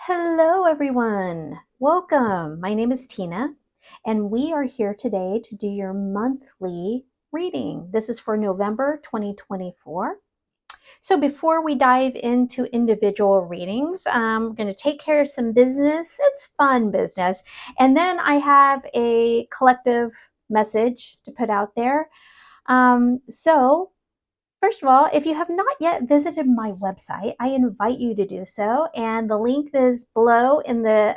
Hello, everyone. Welcome. My name is Tina, and we are here today to do your monthly reading. This is for November 2024. So, before we dive into individual readings, I'm going to take care of some business. It's fun business. And then I have a collective message to put out there. So, First of all, if you have not yet visited my website, I invite you to do so. And the link is below in the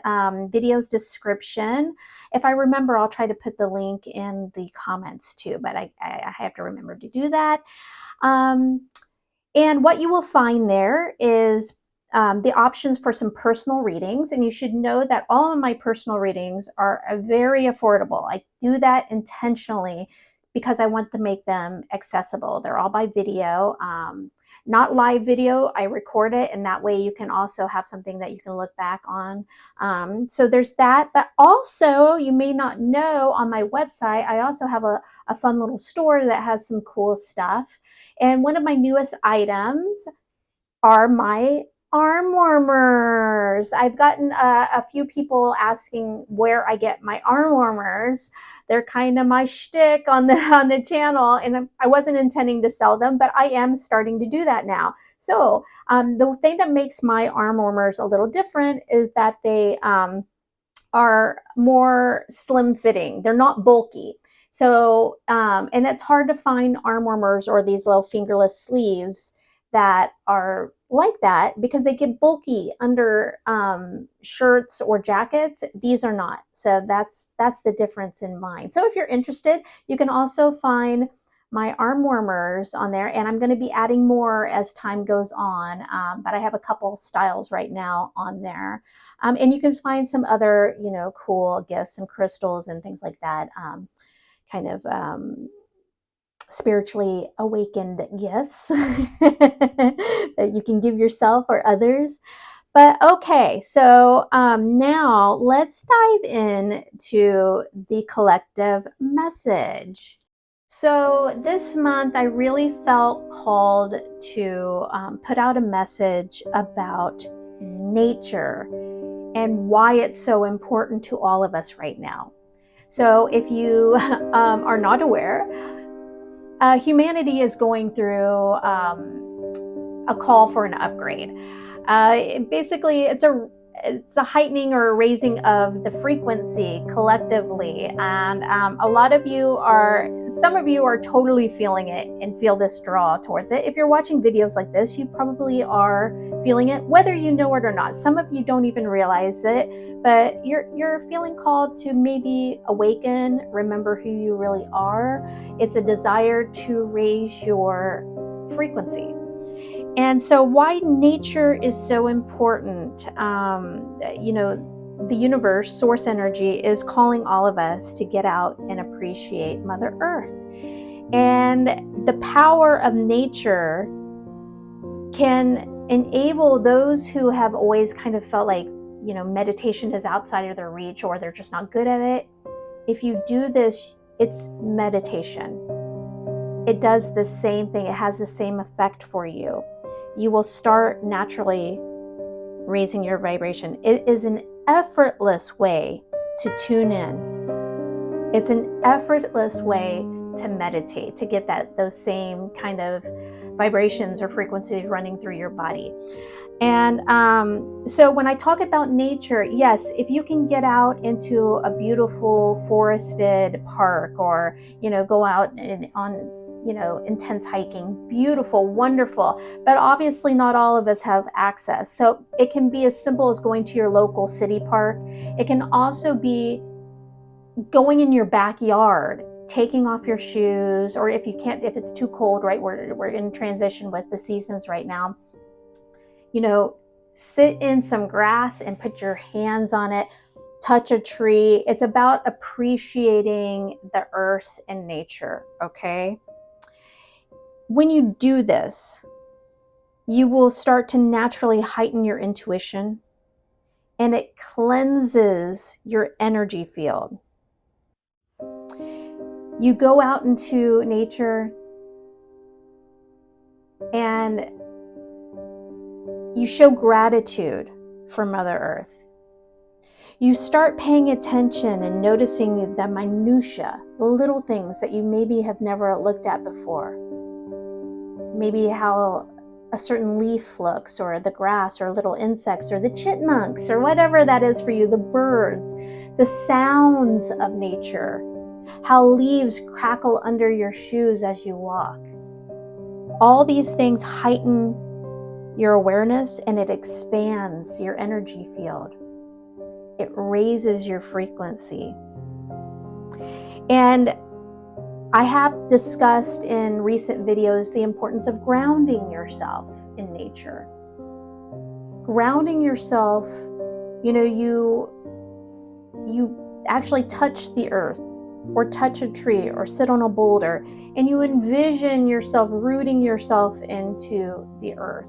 video's description. If I remember, I'll try to put the link in the comments too, but I have to remember to do that. Um, and what you will find there is the options for some personal readings. And you should know that all of my personal readings are very affordable. I do that intentionally because I want to make them accessible. They're all by video, not live video. I record it, and that way you can also have something that you can look back on. So there's that. But also, you may not know, on my website, I also have a fun little store that has some cool stuff. And one of my newest items are my arm warmers. I've gotten a few people asking where I get my arm warmers. They're kind of my shtick on the channel, and I wasn't intending to sell them, but I am starting to do that now. So the thing that makes my arm warmers a little different is that they are more slim fitting. They're not bulky. So, and it's hard to find arm warmers or these little fingerless sleeves that are like that because they get bulky under shirts or jackets. These are not. So that's the difference in mine. So if you're interested, you can also find my arm warmers on there, and I'm going to be adding more as time goes on, but I have a couple styles right now on there. And you can find some other, cool gifts and crystals and things like that, kind of spiritually awakened gifts that you can give yourself or others. But okay, so now let's dive in to the collective message. So this month, I really felt called to put out a message about nature and why it's so important to all of us right now. So if you are not aware, humanity is going through a call for an upgrade. Basically, it's a heightening or a raising of the frequency collectively, and some of you are totally feeling it and feel this draw towards it. If you're watching videos like this, you probably are feeling it, whether you know it or not. Some of you don't even realize it, but you're feeling called to maybe awaken, remember who you really are. It's a desire to raise your frequency. And so, why nature is so important, the universe, source energy, is calling all of us to get out and appreciate Mother Earth. And the power of nature can enable those who have always kind of felt like, meditation is outside of their reach or they're just not good at it. If you do this, it's meditation. It does the same thing. It has the same effect for you. You will start naturally raising your vibration. It is an effortless way to tune in. It's an effortless way to meditate, to get those same kind of vibrations or frequencies running through your body. And so when I talk about nature, yes, if you can get out into a beautiful forested park, or go out on intense hiking, beautiful, wonderful, but obviously not all of us have access. So it can be as simple as going to your local city park. It can also be going in your backyard, taking off your shoes, or if it's too cold, right? We're in transition with the seasons right now. Sit in some grass and put your hands on it, touch a tree. It's about appreciating the earth and nature, okay? When you do this, you will start to naturally heighten your intuition, and it cleanses your energy field. You go out into nature and you show gratitude for Mother Earth. You start paying attention and noticing the minutia, the little things that you maybe have never looked at before. Maybe how a certain leaf looks, or the grass, or little insects, or the chipmunks, or whatever that is for you, the birds, the sounds of nature, how leaves crackle under your shoes as you walk. All these things heighten your awareness, and it expands your energy field. It raises your frequency. And I have discussed in recent videos the importance of grounding yourself in nature. Grounding yourself, you actually touch the earth, or touch a tree, or sit on a boulder, and you envision yourself rooting yourself into the earth.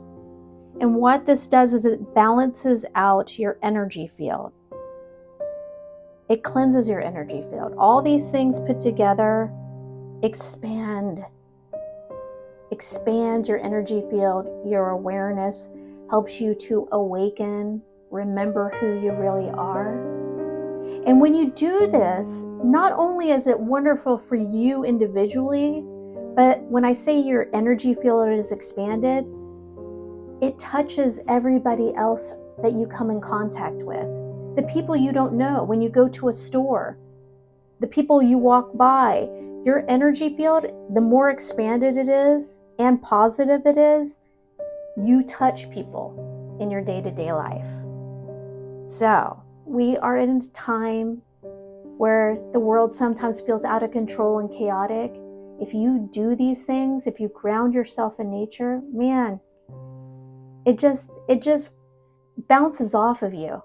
And what this does is it balances out your energy field. It cleanses your energy field. All these things put together expand your energy field. Your awareness helps you to awaken, remember who you really are. And when you do this, not only is it wonderful for you individually, but when I say your energy field is expanded, it touches everybody else that you come in contact with. The people you don't know, when you go to a store, the people you walk by, your energy field, the more expanded it is and positive it is, you touch people in your day-to-day life. So we are in a time where the world sometimes feels out of control and chaotic. If you do these things, if you ground yourself in nature, man, it just bounces off of you.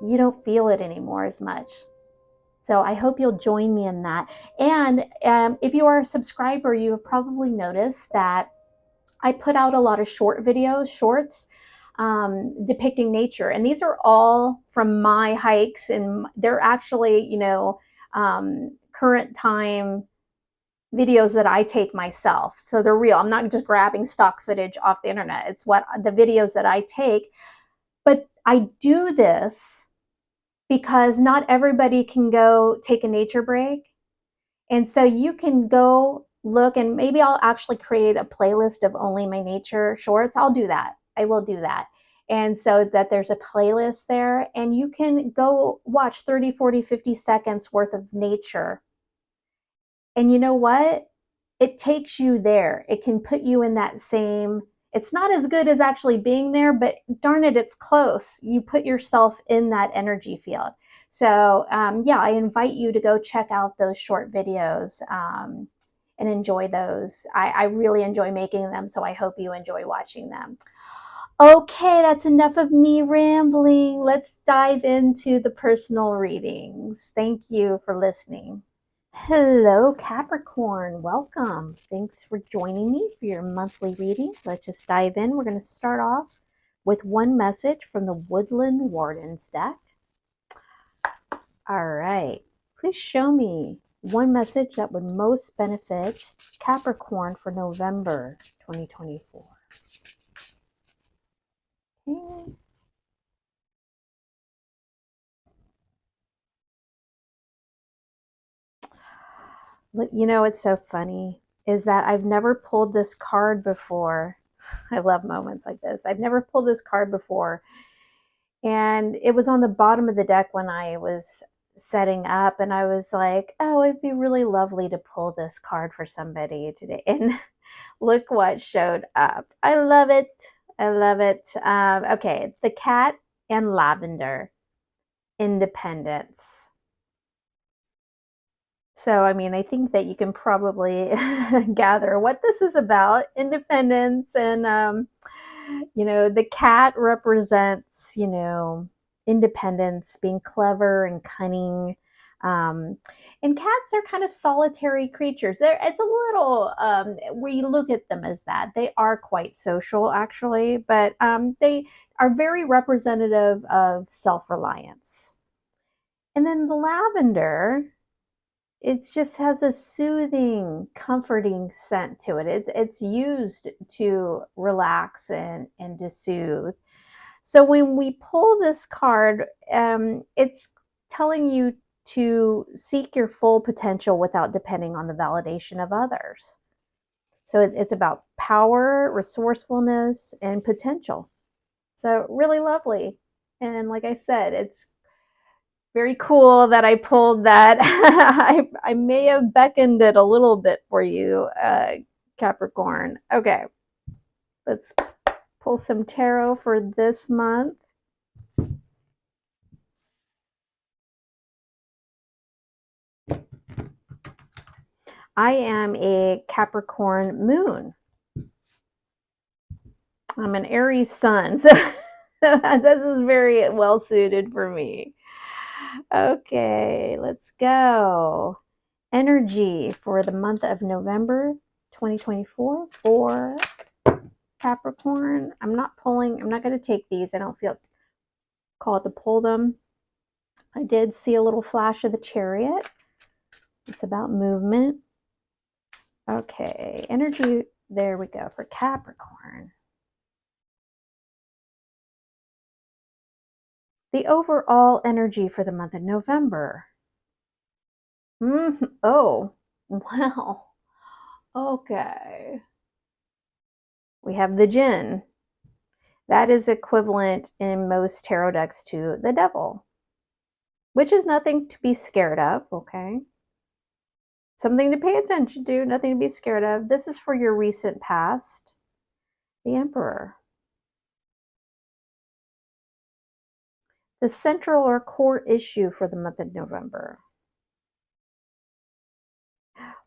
You don't feel it anymore as much. So I hope you'll join me in that. And if you are a subscriber, you have probably noticed that I put out a lot of shorts depicting nature. And these are all from my hikes, and they're actually, current time videos that I take myself. So they're real. I'm not just grabbing stock footage off the internet. It's what the videos that I take. But I do this because not everybody can go take a nature break. And so you can go look, and maybe I'll actually create a playlist of only my nature shorts. I'll do that. I will do that. And so that there's a playlist there, and you can go watch 30, 40, 50 seconds worth of nature. And you know what? It takes you there. It can put you in that same, it's not as good as actually being there, but darn it, it's close. You put yourself in that energy field. So yeah, I invite you to go check out those short videos and enjoy those. I really enjoy making them, so I hope you enjoy watching them. Okay, that's enough of me rambling. Let's dive into the personal readings. Thank you for listening. Hello, Capricorn. Welcome. Thanks for joining me for your monthly reading. Let's just dive in. We're going to start off with one message from the Woodland Wardens deck. All right. Please show me one message that would most benefit Capricorn for November 2024. Okay. You know what's so funny is that I've never pulled this card before. I love moments like this. I've never pulled this card before. And it was on the bottom of the deck when I was setting up, and I was like, oh, it'd be really lovely to pull this card for somebody today. And look what showed up. I love it. I love it. Okay, the cat and lavender, independence. So, I mean, I think that you can probably gather what this is about, independence. And, the cat represents, independence, being clever and cunning. And cats are kind of solitary creatures. It's a little, we look at them as that. They are quite social, actually, but they are very representative of self-reliance. And then the lavender, it just has a soothing, comforting scent to it. It's used to relax and to soothe. So when we pull this card, it's telling you to seek your full potential without depending on the validation of others. So it's about power, resourcefulness, and potential. So really lovely. And like I said, it's very cool that I pulled that. I may have beckoned it a little bit for you, Capricorn. Okay, let's pull some tarot for this month. I am a Capricorn moon. I'm an Aries sun, so this is very well suited for me. Okay, let's go. Energy for the month of November 2024 for Capricorn. I'm not going to take these. I don't feel called to pull them. I did see a little flash of the Chariot. It's about movement. Okay, energy. There we go for Capricorn. The overall energy for the month of November. Oh, wow. Okay. We have the Jinn. That is equivalent in most tarot decks to the devil, which is nothing to be scared of, okay? Something to pay attention to, nothing to be scared of. This is for your recent past. The Emperor. The central or core issue for the month of November.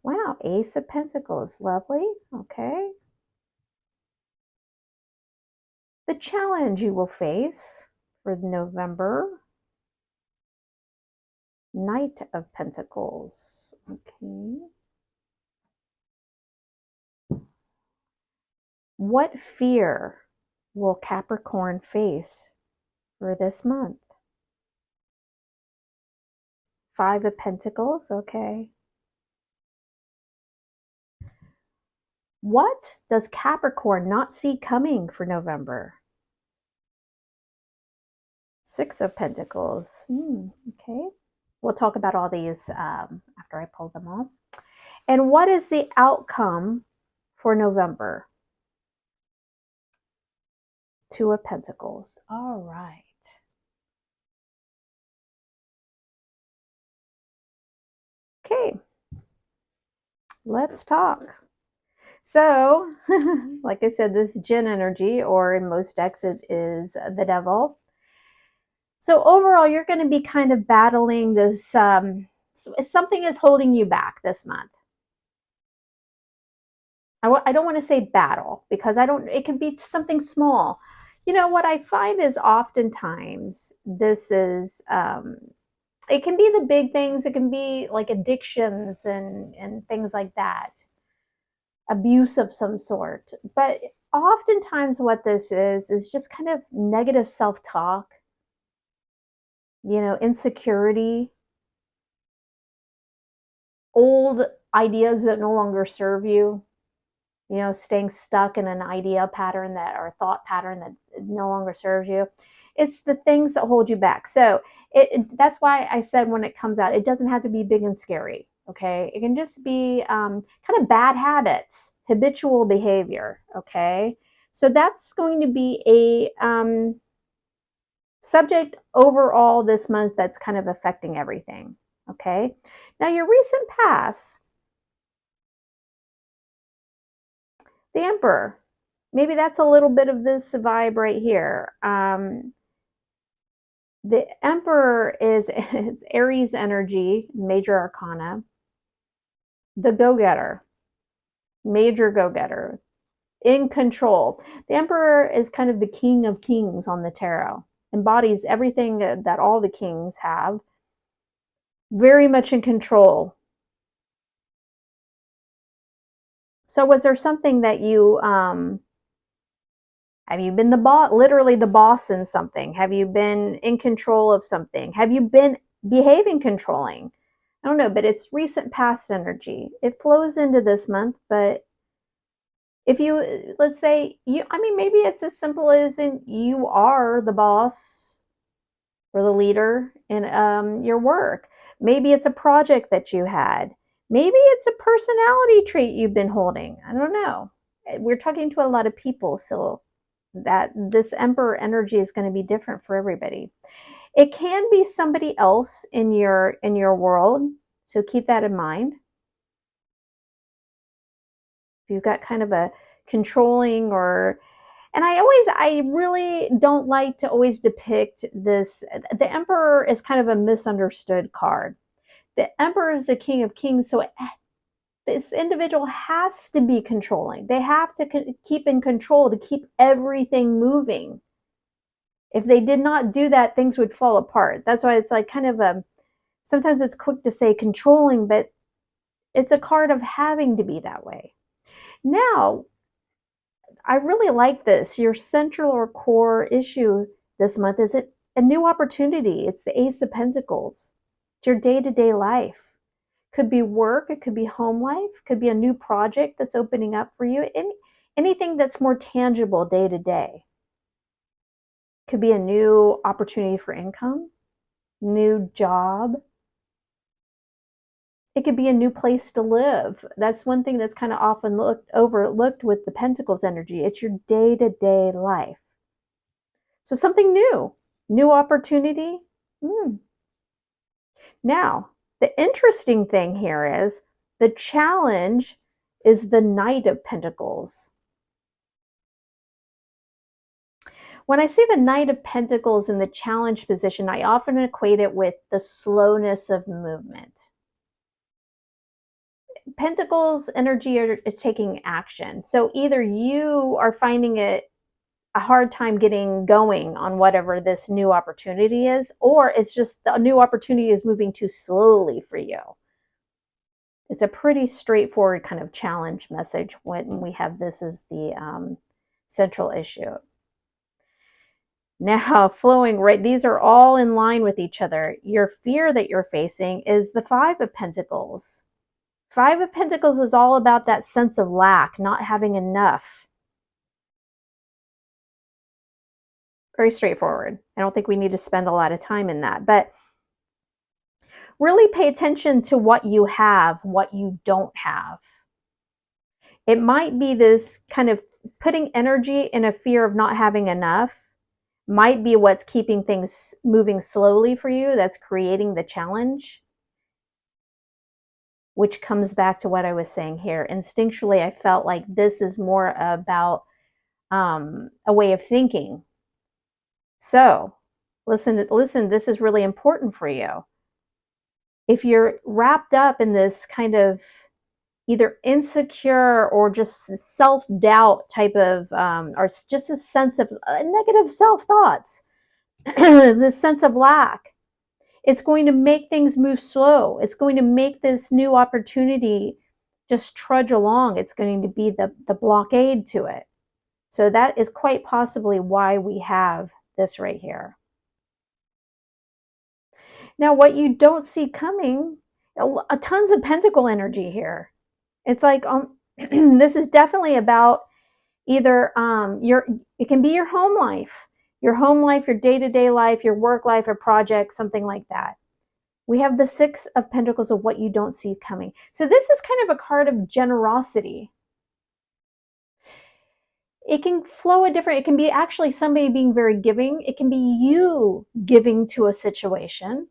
Wow, Ace of Pentacles, lovely, okay. The challenge you will face for November. Knight of Pentacles, okay. What fear will Capricorn face for this month? Five of Pentacles, okay. What does Capricorn not see coming for November? Six of Pentacles, okay. We'll talk about all these after I pull them all. And what is the outcome for November? Two of Pentacles, all right. Okay, let's talk. So, like I said, this Jinn energy, or in most decks it is the devil. So overall, you're going to be kind of battling this, something is holding you back this month. I don't want to say battle, because it can be something small. You know, what I find is oftentimes this is, it can be the big things, it can be like addictions and things like that, abuse of some sort. But oftentimes what this is just kind of negative self-talk, you know, insecurity, old ideas that no longer serve you, you know, staying stuck in an idea pattern that, or thought pattern that no longer serves you. It's the things that hold you back. So that's why I said when it comes out, it doesn't have to be big and scary, okay? It can just be kind of bad habits, habitual behavior, okay? So that's going to be a subject overall this month that's kind of affecting everything, okay? Now, your recent past, the Emperor, maybe that's a little bit of this vibe right here. The Emperor is, it's Aries energy, major arcana. The go-getter, major go-getter, in control. The Emperor is kind of the king of kings on the tarot, embodies everything that all the kings have, very much in control. So was there something that you, have you been the boss, literally the boss in something? Have you been in control of something? Have you been behaving controlling? I don't know, but it's recent past energy. It flows into this month, but If you, let's say, I mean, maybe it's as simple as in you are the boss or the leader in your work. Maybe it's a project that you had. Maybe it's a personality trait you've been holding. I don't know. We're talking to a lot of people, so that this emperor energy is going to be different for everybody. It can be somebody else in your world, so keep that in mind. If you've got kind of a controlling or, and I really don't like to always depict this. The emperor is kind of a misunderstood card. The emperor is the king of kings, so this individual has to be controlling. They have to keep in control to keep everything moving. If they did not do that, things would fall apart. That's why it's like kind of a, sometimes it's quick to say controlling, but it's a card of having to be that way. Now, I really like this. Your central or core issue this month is it a new opportunity. It's the Ace of Pentacles. It's your day-to-day life. Could be work, it could be home life, could be a new project that's opening up for you. Anything that's more tangible day to day. Could be a new opportunity for income, new job. It could be a new place to live. That's one thing that's kind of often overlooked with the Pentacles energy. It's your day-to-day life. So something new, new opportunity. Now, the interesting thing here is the challenge is the Knight of Pentacles. When I see the Knight of Pentacles in the challenge position, I often equate it with the slowness of movement. Pentacles energy is taking action. So either you are finding it a hard time getting going on whatever this new opportunity is, or it's just the new opportunity is moving too slowly for you. It's a pretty straightforward kind of challenge message when we have this as the central issue. Now, flowing right, these are all in line with each other. Your fear that you're facing is the Five of Pentacles. Five of Pentacles is all about that sense of lack, not having enough. Very straightforward. I don't think we need to spend a lot of time in that, but really pay attention to what you have, what you don't have. It might be this kind of putting energy in a fear of not having enough might be what's keeping things moving slowly for you. That's creating the challenge, which comes back to what I was saying here. Instinctually, I felt like this is more about a way of thinking. So listen, this is really important for you. If you're wrapped up in this kind of either insecure or just self-doubt type of, or just a sense of negative self-thoughts, this sense of lack, it's going to make things move slow. It's going to make this new opportunity just trudge along. It's going to be the blockade to it. So that is quite possibly why we have this right here. Now, what you don't see coming, tons of pentacle energy here. It's like this is definitely about either it can be your home life, your day-to-day life, your work life, or project, something like that. We have the Six of Pentacles of what you don't see coming. So this is kind of a card of generosity. It can flow a different, it can be actually somebody being very giving. It can be you giving to a situation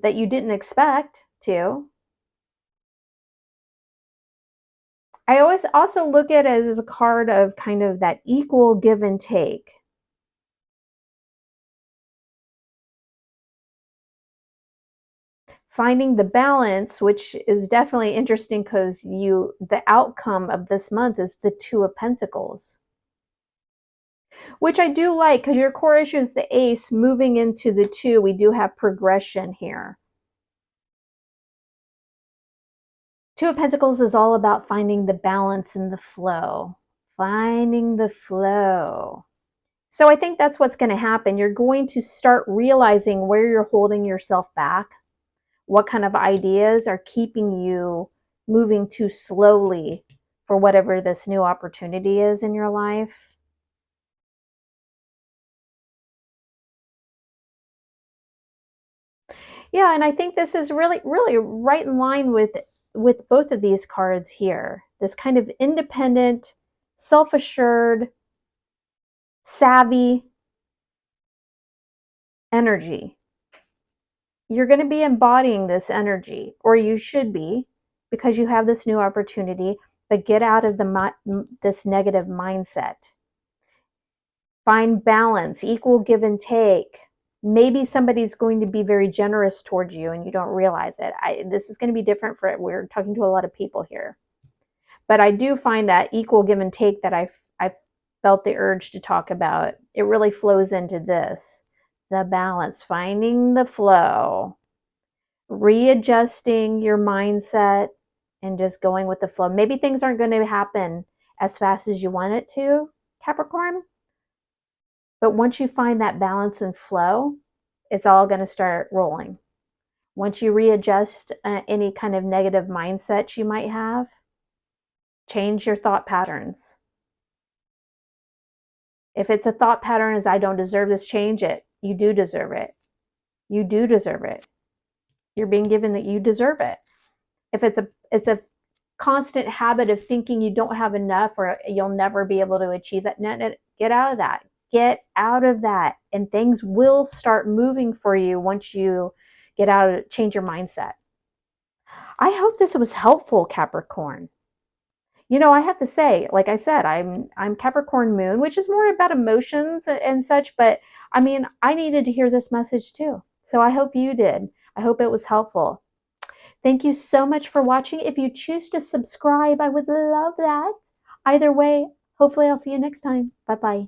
that you didn't expect to. I always also look at it as a card of kind of that equal give and take. Finding the balance, which is definitely interesting because the outcome of this month is the Two of Pentacles, which I do like because your core issue is the Ace moving into the Two. We do have progression here. Two of Pentacles is all about finding the balance and the flow. Finding the flow. So I think that's what's going to happen. You're going to start realizing where you're holding yourself back, what kind of ideas are keeping you moving too slowly for whatever this new opportunity is in your life. Yeah, and I think this is really, really right in line with both of these cards here. This kind of independent, self-assured, savvy energy. You're going to be embodying this energy, or you should be, because you have this new opportunity. But get out of this negative mindset. Find balance, equal give and take. Maybe somebody's going to be very generous towards you and you don't realize it. This is going to be different for it. We're talking to a lot of people here. But I do find that equal give and take that I felt the urge to talk about, it really flows into this. The balance, finding the flow, readjusting your mindset, and just going with the flow. Maybe things aren't going to happen as fast as you want it to, Capricorn. But once you find that balance and flow, it's all going to start rolling. Once you readjust any kind of negative mindset you might have, change your thought patterns. If it's a thought pattern as I don't deserve this, change it. You do deserve it. You do deserve it. You're being given that you deserve it. If it's a constant habit of thinking you don't have enough or you'll never be able to achieve that, no, get out of that. Get out of that, and things will start moving for you once you get out of change your mindset. I hope this was helpful, Capricorn. I have to say, like I said, I'm Capricorn moon, which is more about emotions and such, but I mean, I needed to hear this message too. So I hope you did. I hope it was helpful. Thank you so much for watching. If you choose to subscribe, I would love that. Either way, hopefully I'll see you next time. Bye-bye.